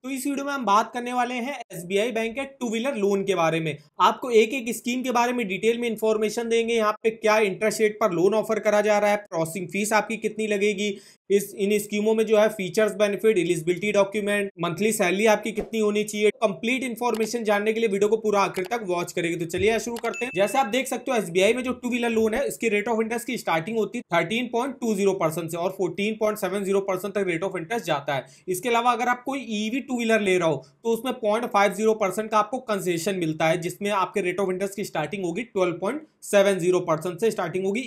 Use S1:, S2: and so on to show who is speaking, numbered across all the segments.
S1: तो इस वीडियो में हम बात करने वाले हैं एसबीआई बैंक के टू व्हीलर लोन के बारे में। आपको एक एक स्कीम के बारे में डिटेल में इंफॉर्मेशन देंगे। यहाँ पे क्या इंटरेस्ट रेट पर लोन ऑफर करा जा रहा है, प्रोसेसिंग फीस आपकी कितनी लगेगी, इन स्कीमों में जो है features, benefit, eligibility document, monthly salary आपकी कितनी होनी चाहिए। कंप्लीट इन्फॉर्मेशन जानने के लिए वीडियो को पूरा आखिर तक वॉच करेंगे। तो चलिए शुरू करते हैं। जैसे आप देख सकते हो एसबीआई में जो टू व्हीलर लोन है इसकी रेट ऑफ इंटरेस्ट की स्टार्टिंग होती है 13.20% से और 14.70% तक रेट ऑफ इंटरेस्ट जाता है। इसके अलावा अगर आप कोई ईवी टू व्हीलर ले रहा हो तो उसमें 0.50% का आपको कंसेशन मिलता है, जिसमें आपके रेट ऑफ इंटरेस्ट की स्टार्टिंग होगी 12.70% से स्टार्टिंग होगी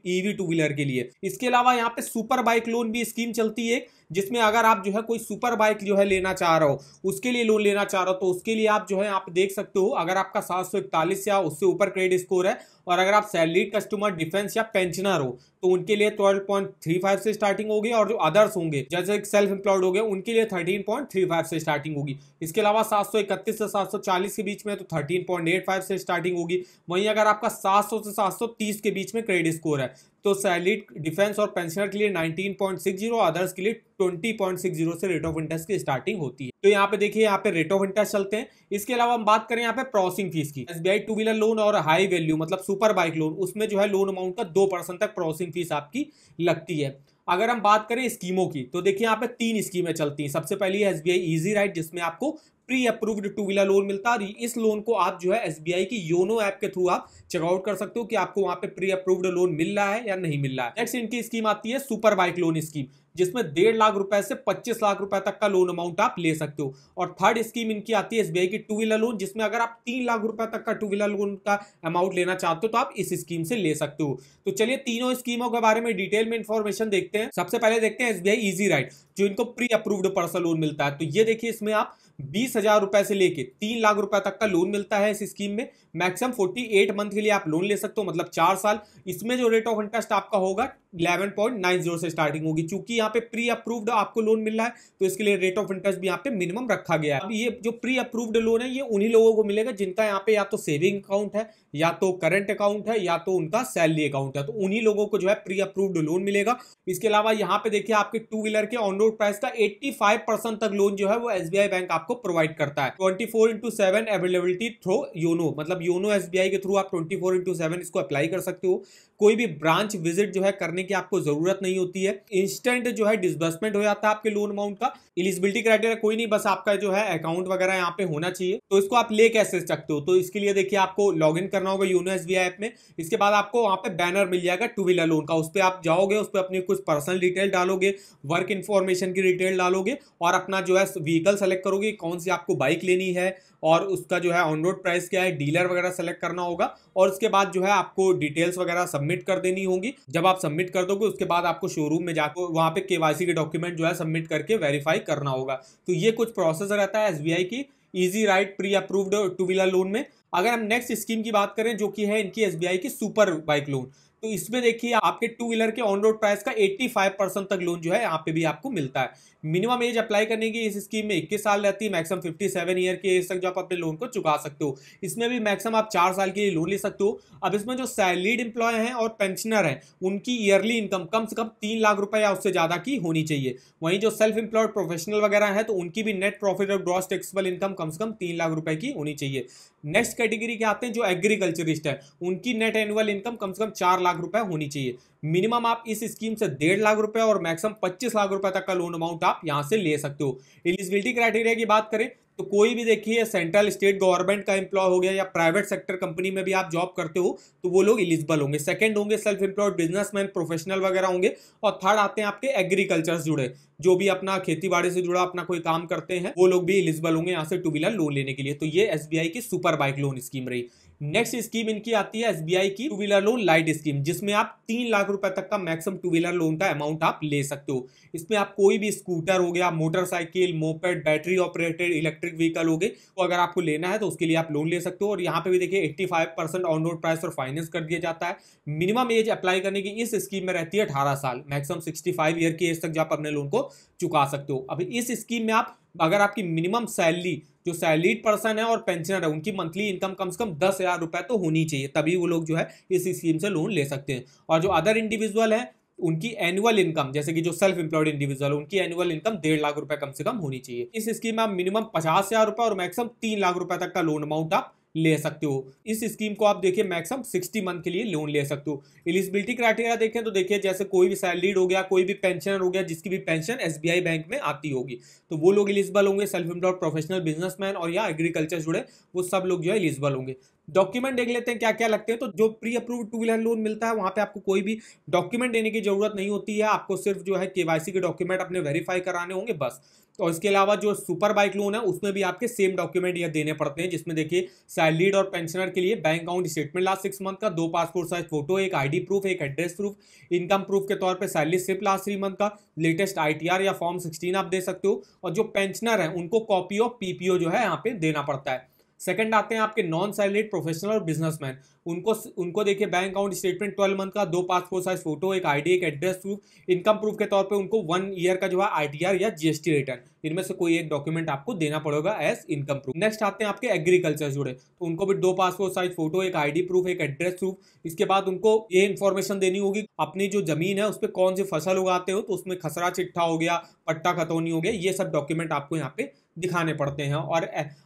S1: ईवी टू व्हीलर के लिए। इसके अलावा यहाँ पे सुपर बाइक लोन भी स्कीम चलती है, जिसमें अगर आप जो है कोई सुपर बाइक जो है लेना चाह रहे हो, उसके लिए लोन लेना चाह रहे हो, तो उसके लिए आप जो है आप देख सकते हो अगर आपका 741 या उससे ऊपर क्रेडिट स्कोर है और अगर आप सैलरीड कस्टमर, डिफेंस या पेंशनर हो तो उनके लिए 12.35 से स्टार्टिंग होगी और जो अदर्स होंगे जैसे सेल्फ एम्प्लॉयड हो गए उनके लिए 13.35 से स्टार्टिंग होगी। इसके अलावा 731 से 740 के बीच में तो 13.85 से स्टार्टिंग होगी। वहीं अगर आपका 700 से 730 के बीच में क्रेडिट स्कोर है तो सैलरीड, डिफेंस और पेंशनर के लिए 19.60, अदर्स के लिए 20.60 से रेट ऑफ इंटरेस्ट की स्टार्टिंग होती है। तो यहाँ पे देखिए यहाँ पे रेट ऑफ इंटरेस्ट चलते हैं। इसके अलावा हम बात करें यहाँ पे प्रोसेसिंग फीस की। एसबीआई टू व्हीलर लोन और हाई वैल्यू मतलब सुपर बाइक लोन, उसमें जो है लोन अमाउंट का 2% तक प्रोसेसिंग फीस आपकी लगती है। अगर हम बात करें स्कीमों की तो देखिए यहाँ पे 3 स्कीमें चलती हैं। सबसे पहली है एसबीआई इजी राइड, जिसमें आपको pre approved two wheeler loan मिलता है और इस लोन को आप जो है एसबीआई की योनो ऐप के थ्रू आप चेकआउट कर सकते हो कि आपको वहां पे प्री अप्रूव्ड लोन मिल रहा है या नहीं मिल रहा है। नेक्स्ट इनकी स्कीम आती है सुपर बाइक लोन स्कीम, जिसमें 1.5 लाख रुपए से 25 लाख रुपए तक का लोन अमाउंट आप ले सकते हो। और थर्ड स्कीम इनकी आती है एसबीआई की टू व्हीलर लोन, जिसमें अगर आप 3 लाख रुपए तक का टू व्हीलर लोन का अमाउंट लेना चाहते हो तो आप इस स्कीम से ले सकते हो। तो चलिए तीनों स्कीमों के बारे में डिटेल में इंफॉर्मेशन देखते हैं। सबसे पहले देखते हैं एसबीआई इजी राइड, जो इनको प्री अप्रूव्ड पर्सनल लोन मिलता है। तो ये देखिए इसमें आप 20,000 रुपए से लेके 3 लाख रुपए तक का लोन मिलता है। इस स्कीम में मैक्सिमम 48 मंथ के लिए आप लोन ले सकते हो, मतलब 4 साल। इसमें जो रेट ऑफ इंटरेस्ट आपका होगा 11.90 से स्टार्टिंग होगी। चूंकि यहाँ पे प्री अप्रूव्ड आपको लोन मिल रहा है तो इसके लिए रेट ऑफ इंटरेस्ट भी यहाँ पे मिनिमम रखा गया है। अब ये जो प्री अप्रूव्ड लोन है ये उन्हीं लोगों को मिलेगा जिनका यहाँ पे या तो सेविंग अकाउंट है, या तो करंट अकाउंट है, या तो उनका सैलरी अकाउंट है, तो उन्हीं लोगों को जो है प्री अप्रूव्ड लोन मिलेगा। इसके अलावा यहाँ पे देखिए आपके टू व्हीलर के ऑन रोड प्राइस का 85% तक लोन जो है वो एसबीआई बैंक आपको प्रोवाइड करता है। 24/7 अवेलेबिलिटी थ्रू योनो, मतलब योनो एसबीआई के थ्रू आप 24/7 इसको अप्लाई कर सकते हो। कोई भी ब्रांच विजिट जो है करने की आपको जरूरत नहीं होती है। इंस्टेंट जो है डिसबर्समेंट हो जाता है आपके लोन अमाउंट का। एलिजिबिलिटी क्राइटेरिया कोई नहीं, बस आपका जो है अकाउंट वगैरह यहाँ पे होना चाहिए। तो इसको आप ले कैसे सकते हो, तो इसके लिए देखिए आपको लॉग इन करना होगा योनो एसबीआई ऐप में। इसके बाद आपको वहां पे बैनर मिल जाएगा टू व्हीलर लोन का, उस पर आप जाओगे, उस पर अपनी कुछ पर्सनल डिटेल डालोगे, वर्क इन्फॉर्मेशन की डिटेल डालोगे और अपना जो है व्हीकल सेलेक्ट करोगे, कौन सी आपको बाइक लेनी है और उसका जो है ऑन रोड प्राइस क्या है, डीलर वगैरह सेलेक्ट करना होगा। और उसके बाद जो है आपको डिटेल्स वगैरह सबमिट कर देनी होगी। जब आप सबमिट कर दोगे उसके बाद आपको शोरूम में जाकर वहां पे केवाईसी के डॉक्यूमेंट जो है सबमिट करके वेरीफाई करना होगा। तो ये कुछ प्रोसेस रहता है एसबीआई की easy ride pre approved two wheeler loan में। अगर हम नेक्स्ट स्कीम की बात करें जो कि है इनकी एसबीआई की सुपर बाइक लोन, तो इसमें देखिए आपके टू व्हीलर के ऑन रोड प्राइस का 85% तक लोन जो है यहाँ पे भी आपको मिलता है। मिनिमम एज अप्लाई करने की इस स्कीम में 21 साल रहती है, मैक्सिमम 57 ईयर की एज तक जो आप अपने लोन को चुका सकते हो। इसमें भी मैक्सिमम आप 4 साल के लिए लोन ले सकते हो। अब इसमें जो सैलरीड एम्प्लॉय हैं और पेंशनर हैं उनकी ईयरली इनकम कम से कम 3 लाख रुपए या उससे ज्यादा की होनी चाहिए। वहीं जो सेल्फ एम्प्लॉयड प्रोफेशनल वगैरह है तो उनकी भी नेट प्रॉफिट और ग्रॉस टैक्सेबल इनकम कम से कम 3 लाख रुपए की होनी चाहिए। नेक्स्ट कैटेगरी के आते हैं जो एग्रीकल्चरिस्ट है, उनकी नेट एनुअल इनकम कम से कम 4 लाख रुपए होनी चाहिए। मिनिमम आप इस स्कीम से 1.5 लाख रुपए और मैक्सिमम 25 लाख रुपए तक का लोन अमाउंट आप यहां से ले सकते हो। एलिजिबिलिटी क्राइटेरिया की बात करें तो कोई भी देखिए सेंट्रल स्टेट गवर्नमेंट का एम्प्लॉय हो गया या प्राइवेट सेक्टर कंपनी में भी आप जॉब करते हो तो वो लोग एलिजिबल होंगे। सेकंड होंगे सेल्फ एम्प्लॉयड बिजनेसमैन, प्रोफेशनल वगैरह होंगे। और थर्ड आते हैं आपके एग्रीकल्चर से जुड़े, जो भी अपना खेती बाड़ी से जुड़ा अपना कोई काम करते हैं, वो लोग भी एलिजिबल होंगे यहाँ से टू व्हीलर लोन लेने के लिए। तो ये एसबीआई की सुपर बाइक लोन स्कीम रही। नेक्स्ट स्कीम इनकी आती है एसबीआई की two wheeler loan light scheme, जिसमें आप 3 लाख रुपए तक का मैक्सिमम टू व्हीलर लोन का अमाउंट आप ले सकते हो। इसमें आप कोई भी स्कूटर हो गया, motorcycle, moped, battery operated electric vehicle हो गए, तो अगर आपको लेना है तो उसके लिए आप लोन ले सकते हो। और यहाँ पे भी देखिए 85% ऑन रोड प्राइस और फाइनेंस कर दिया जाता है। मिनिमम एज अप्लाई करने की इस स्कीम में रहती है 18 साल, मैक्सिमम 65 ईयर की एज तक जो आप अपने लोन को चुका सकते हो। अभी इस स्कीम में आप अगर आपकी मिनिमम सैलरी, जो सैलरीड पर्सन है और पेंशनर है, उनकी मंथली इनकम कम से कम 10,000 रुपए तो होनी चाहिए, तभी वो लोग जो है इस स्कीम से लोन ले सकते हैं। और जो अदर इंडिविजुअल है उनकी एनुअल इनकम, जैसे कि जो सेल्फ एम्प्लॉयड इंडिविजुअल, उनकी एनुअल इनकम 1.5 लाख रुपए कम से कम होनी चाहिए। इस स्कीम में आप मिनिमम 50,000 रुपए और मैक्सिमम 3 लाख रुपए तक का लोन अमाउंट आप ले सकते हो। इस स्कीम को आप देखिए मैक्सिमम 60 मंथ के लिए लोन ले सकते हो। एलिजिबिलिटी क्राइटेरिया देखें तो देखिए जैसे कोई भी सैलरीड हो गया, कोई भी पेंशनर हो गया जिसकी भी पेंशन एसबीआई बैंक में आती होगी, तो वो लोग एलिजिबल होंगे। सेल्फ एम्प्लॉयड प्रोफेशनल बिजनेसमैन और या एग्रीकल्चर जुड़े वो सब लोग जो है एलिजिबल होंगे। डॉक्यूमेंट देख लेते हैं क्या क्या लगते हैं। तो जो pre approved two wheeler loan मिलता है वहां पे आपको कोई भी डॉक्यूमेंट देने की जरूरत नहीं होती है, आपको सिर्फ जो है केवाईसी के डॉक्यूमेंट अपने वेरीफाई कराने होंगे बस। और इसके अलावा जो सुपर बाइक लोन है उसमें भी आपके सेम डॉक्यूमेंट यह देने पड़ते हैं, जिसमें देखिए सैलरीड और पेंशनर के लिए bank account statement last 6 month का, 2 पासपोर्ट साइज फोटो, एक आईडी प्रूफ, एक एड्रेस प्रूफ, इनकम प्रूफ के तौर पे सैलरी स्लिप लास्ट 3 मंथ का, लेटेस्ट आईटीआर या फॉर्म 16 आप दे सकते हो। और जो पेंशनर है उनको कॉपी ऑफ पीपीओ जो है यहाँ पे देना पड़ता है। सेकंड आते हैं आपके नॉन सैलरीड प्रोफेशनल और बिजनेसमैन, उनको देखिए बैंक अकाउंट स्टेटमेंट 12 मंथ का, 2 पासपोर्ट साइज फोटो, एक आईडी, एक एड्रेस प्रूफ, इनकम प्रूफ के तौर पे उनको 1 ईयर का जो है आईटीआर या जीएसटी रिटर्न, इनमें से कोई एक डॉक्यूमेंट आपको देना पड़ेगा एज इनकम प्रूफ। नेक्स्ट आते हैं आपके एग्रीकल्चर जुड़े, तो उनको भी 2 पासपोर्ट साइज फोटो, एक आईडी प्रूफ, एक एड्रेस प्रूफ। इसके बाद उनको ये इन्फॉर्मेशन देनी होगी अपनी जो जमीन है उस पर कौन सी फसल उगाते हो, तो उसमें खसरा चिट्ठा हो गया, पट्टा खतौनी हो गया, ये सब डॉक्यूमेंट आपको यहाँ पे दिखाने पड़ते हैं। और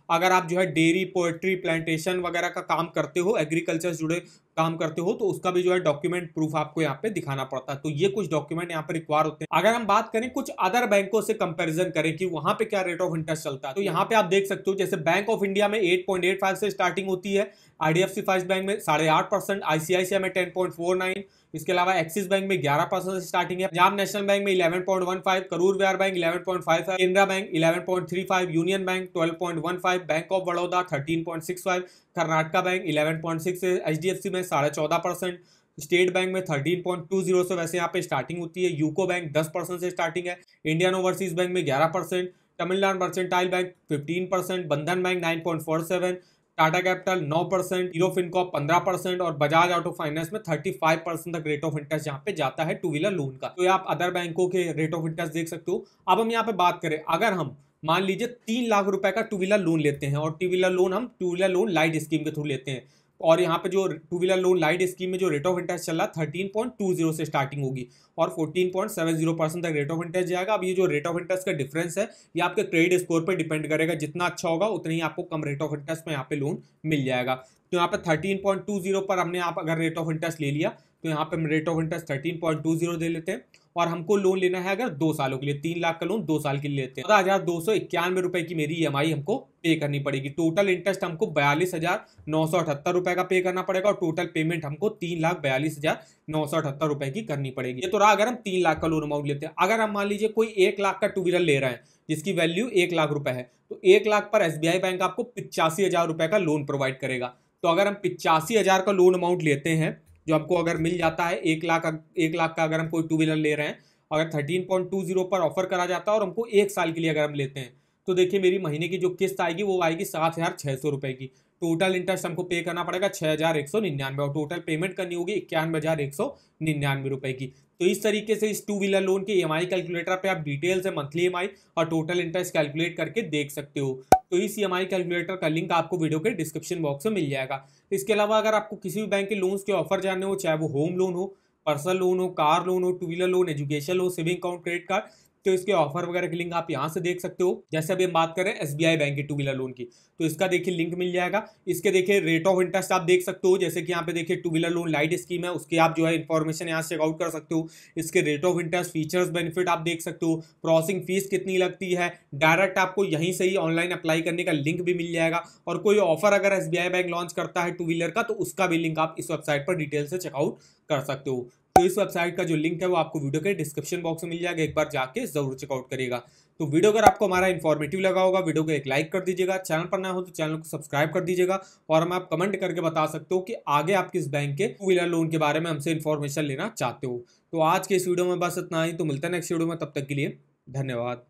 S1: अगर आप जो है डेयरी, पोल्ट्री, प्लांटेशन वगैरह का काम करते हो, एग्रीकल्चर जुड़े काम करते हो, तो उसका भी जो है डॉक्यूमेंट प्रूफ आपको यहाँ पे दिखाना पड़ता है। तो ये कुछ डॉक्यूमेंट यहाँ पे रिक्वायर होते हैं। अगर हम बात करें कुछ अदर बैंकों से कंपैरिजन करें कि वहां पे क्या रेट ऑफ इंटरेस्ट चलता है, तो यहाँ पे आप देख सकते हो जैसे बैंक ऑफ इंडिया में 8.85 से स्टार्टिंग होती है, आईडीएफसी फर्स्ट बैंक में 8.5%, आईसीआईसीआई में 10.49, इसके अलावा एक्सिस बैंक में 11% से स्टार्टिंग है, पंजाब नेशनल बैंक में 11.15, करूर व्यापार bank 11.55, Canara bank 11.35, union bank 12.15, bank of Baroda 13.65, Karnataka bank 11.6, HDFC में 14.5%, स्टेट बैंक में 13.20 से वैसे यहाँ पे स्टार्टिंग होती है, यूको बैंक 10% से स्टार्टिंग है, इंडियन ओवरसीज बैंक में 11%, तमिलनाडु मर्चेंटाइल बैंक 15%, बंधन bank 9.47, Tata capital 9%, hero Fincorp 15% और बजाज ऑटो फाइनेंस में 35% तक रेट ऑफ इंटरेस्ट यहाँ पे जाता है टू व्हीलर लोन का। तो ये आप अदर बैंकों के रेट ऑफ इंटरेस्ट देख सकते हो। अब हम यहाँ पे बात करें, अगर हम मान लीजिए 3 लाख रुपए का टू व्हीलर लोन लेते हैं, और टू व्हीलर लोन हम two wheeler loan light scheme के थ्रू लेते हैं, और यहाँ पे जो two wheeler loan light scheme में जो रेट ऑफ इंटरेस्ट चल रहा है 13.20 से स्टार्टिंग होगी और 14.70% तक रेट ऑफ इंटरेस्ट जाएगा। अब ये जो रेट ऑफ इंटरेस्ट का डिफरेंस है ये आपके क्रेडिट स्कोर पर डिपेंड करेगा, जितना अच्छा होगा उतना ही आपको कम रेट ऑफ इंटरेस्ट में यहाँ पे लोन मिल जाएगा। तो यहाँ पे 13.20 पर हमने आप अगर रेट ऑफ इंटरेस्ट ले लिया, तो यहाँ पे हम रेट ऑफ इंटरेस्ट 13.20 दे लेते हैं, और हमको लोन लेना है अगर 2 सालों के लिए, 3 लाख का लोन 2 साल के लिए लेते हैं, 14,291 रुपए की मेरी ईएमआई हमको पे करनी पड़ेगी। टोटल इंटरेस्ट हमको 42,978 रुपए का पे करना पड़ेगा, और टोटल पेमेंट हमको 3,42,978 रुपए की करनी पड़ेगी। ये तो रहा अगर हम 3 लाख का लोन अमाउंट लेते हैं। अगर हम मान लीजिए कोई 1 लाख का टू व्हीलर ले रहे हैं जिसकी वैल्यू 1 लाख रुपए है, तो 1 लाख पर एसबीआई बैंक आपको 85,000 रुपए का लोन प्रोवाइड करेगा। तो अगर हम 85,000 का लोन अमाउंट लेते हैं, जो हमको अगर मिल जाता है 1 लाख का अगर हम कोई टू व्हीलर ले रहे हैं, अगर 13.20 पर ऑफर करा जाता है और हमको 1 साल के लिए अगर हम लेते हैं, तो देखिए मेरी महीने की जो किस्त आएगी वो आएगी 7,600 रुपए की। टोटल इंटरेस्ट हमको पे करना पड़ेगा 6,199 और टोटल पेमेंट करनी होगी 91,199 रुपए की। तो इस तरीके से इस टू व्हीलर लोन के ईएमआई कैलकुलेटर पे आप डिटेल से मंथली ईएमआई और टोटल इंटरेस्ट कैलकुलेट करके देख सकते हो। तो इस ईएमआई कैलकुलेटर का लिंक आपको वीडियो के डिस्क्रिप्शन बॉक्स में मिल जाएगा। इसके अलावा अगर आपको किसी भी बैंक के लोन्स के ऑफर जानने हो, चाहे वो होम लोन हो, पर्सनल लोन हो, कार लोन हो, two wheeler loan, education loan, saving account, credit card, तो इसके ऑफर वगैरह की लिंक आप यहाँ से देख सकते हो। जैसे अभी हम बात करें एसबीआई बैंक के टू व्हीलर लोन की, तो इसका देखिए लिंक मिल जाएगा। इसके देखिए रेट ऑफ इंटरेस्ट आप देख सकते हो, जैसे कि यहाँ पे देखिए two wheeler loan light scheme है, उसके आप जो है इन्फॉर्मेशन यहाँ से चेकआउट कर सकते हो। इसके rate of interest, features, benefit आप देख सकते हो, प्रोसेसिंग फीस कितनी लगती है, डायरेक्ट आपको यहीं से ही ऑनलाइन अप्लाई करने का लिंक भी मिल जाएगा। और कोई ऑफर अगर एसबीआई बैंक लॉन्च करता है टू व्हीलर का, तो उसका भी लिंक आप इस वेबसाइट पर डिटेल से चेकआउट कर सकते हो। तो इस वेबसाइट का जो लिंक है वो आपको वीडियो के डिस्क्रिप्शन बॉक्स में मिल जाएगा, एक बार जाके जरूर चेकआउट करिएगा। तो वीडियो अगर आपको हमारा इन्फॉर्मेटिव लगा होगा, वीडियो को एक लाइक कर दीजिएगा, चैनल पर ना हो तो चैनल को सब्सक्राइब कर दीजिएगा, और हमें आप कमेंट करके बता सकते हो कि आगे आप किस बैंक के टू व्हीलर लोन के बारे में हमसे इन्फॉर्मेशन लेना चाहते हो। तो आज के इस वीडियो में बस इतना ही, तो मिलता है नेक्स्ट वीडियो में, तब तक के लिए धन्यवाद।